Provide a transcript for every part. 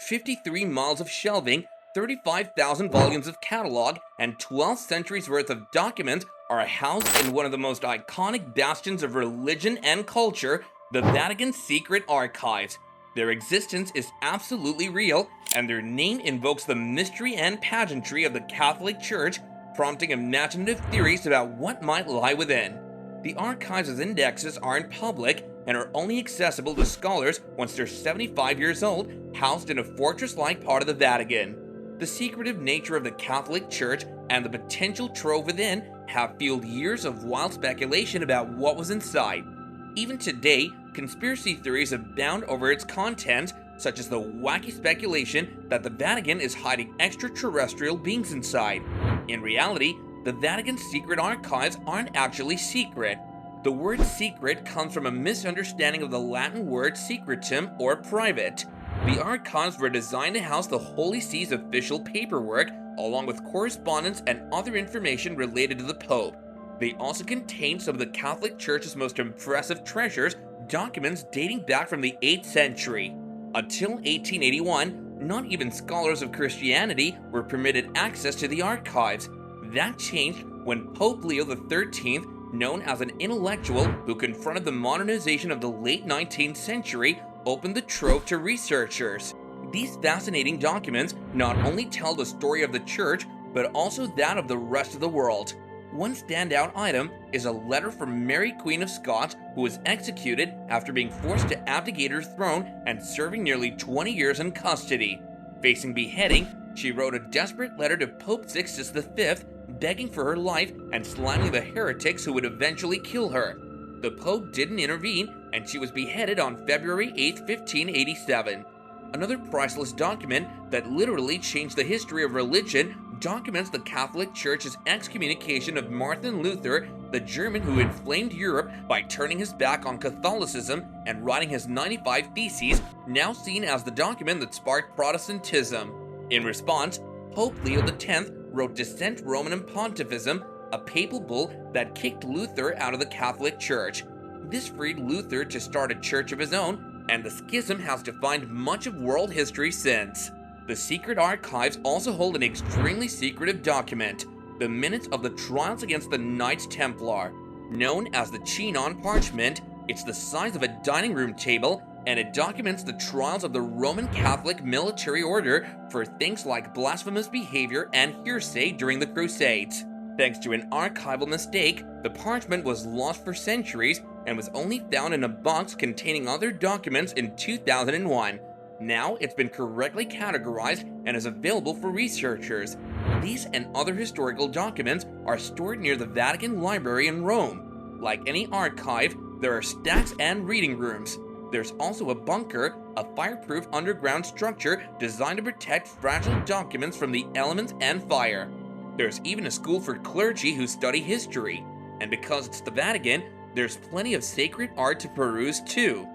53 miles of shelving, 35,000 volumes of catalog, and 12 centuries worth of documents are housed in one of the most iconic bastions of religion and culture, the Vatican's secret archives. Their existence is absolutely real, and their name invokes the mystery and pageantry of the Catholic Church, prompting imaginative theories about what might lie within. The archives' indexes aren't public and are only accessible to scholars once they're 75 years old, housed in a fortress-like part of the Vatican. The secretive nature of the Catholic Church and the potential trove within have fueled years of wild speculation about what was inside. Even today, conspiracy theories abound over its contents, such as the wacky speculation that the Vatican is hiding extraterrestrial beings inside. In reality, the Vatican's secret archives aren't actually secret. The word secret comes from a misunderstanding of the Latin word secretum, or private. The archives were designed to house the Holy See's official paperwork, along with correspondence and other information related to the Pope. They also contain some of the Catholic Church's most impressive treasures, documents dating back from the 8th century. Until 1881, not even scholars of Christianity were permitted access to the archives. That changed when Pope Leo XIII, known as an intellectual who confronted the modernization of the late 19th century, opened the trove to researchers. These fascinating documents not only tell the story of the Church, but also that of the rest of the world. One standout item is a letter from Mary, Queen of Scots, who was executed after being forced to abdicate her throne and serving nearly 20 years in custody. Facing beheading, she wrote a desperate letter to Pope Sixtus V, begging for her life and slamming the heretics who would eventually kill her. The Pope didn't intervene, and she was beheaded on February 8, 1587. Another priceless document that literally changed the history of religion documents the Catholic Church's excommunication of Martin Luther, the German who inflamed Europe by turning his back on Catholicism and writing his 95 Theses, now seen as the document that sparked Protestantism. In response, Pope Leo X wrote Dissent Romanum Pontificum, a papal bull that kicked Luther out of the Catholic Church. This freed Luther to start a church of his own, and the schism has defined much of world history since. The secret archives also hold an extremely secretive document, the minutes of the trials against the Knights Templar. Known as the Chinon Parchment, it's the size of a dining room table, and it documents the trials of the Roman Catholic military order for things like blasphemous behavior and heresy during the Crusades. Thanks to an archival mistake, the parchment was lost for centuries and was only found in a box containing other documents in 2001. Now it's been correctly categorized and is available for researchers. These and other historical documents are stored near the Vatican Library in Rome. Like any archive, there are stacks and reading rooms. There's also a bunker, a fireproof underground structure designed to protect fragile documents from the elements and fire. There's even a school for clergy who study history. And because it's the Vatican, there's plenty of sacred art to peruse too.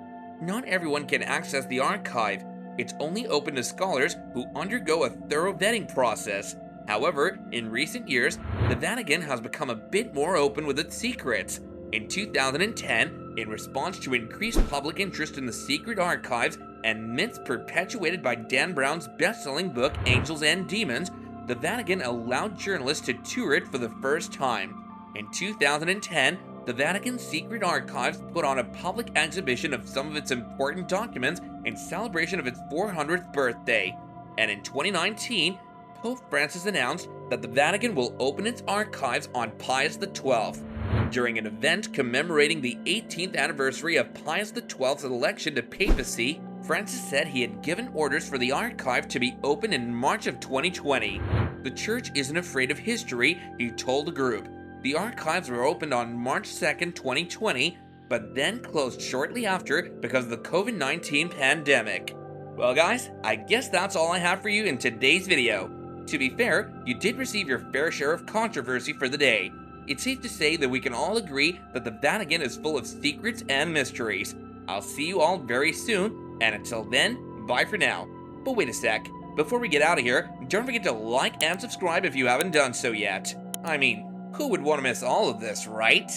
Not everyone can access the archive. It's only open to scholars who undergo a thorough vetting process. However, in recent years, the Vatican has become a bit more open with its secrets. In 2010, in response to increased public interest in the secret archives and myths perpetuated by Dan Brown's best-selling book Angels and Demons, the Vatican allowed journalists to tour it for the first time. In 2010, the Vatican's secret archives put on a public exhibition of some of its important documents in celebration of its 400th birthday. And in 2019, Pope Francis announced that the Vatican will open its archives on Pius XII. During an event commemorating the 18th anniversary of Pius XII's election to papacy, Francis said he had given orders for the archive to be open in March of 2020. The church isn't afraid of history, he told the group. The archives were opened on March 2nd, 2020, but then closed shortly after because of the COVID-19 pandemic. Well guys, I guess that's all I have for you in today's video. To be fair, you did receive your fair share of controversy for the day. It's safe to say that we can all agree that the Vatican is full of secrets and mysteries. I'll see you all very soon, and until then, bye for now. But wait a sec, before we get out of here, don't forget to like and subscribe if you haven't done so yet. I mean, who would want to miss all of this, right?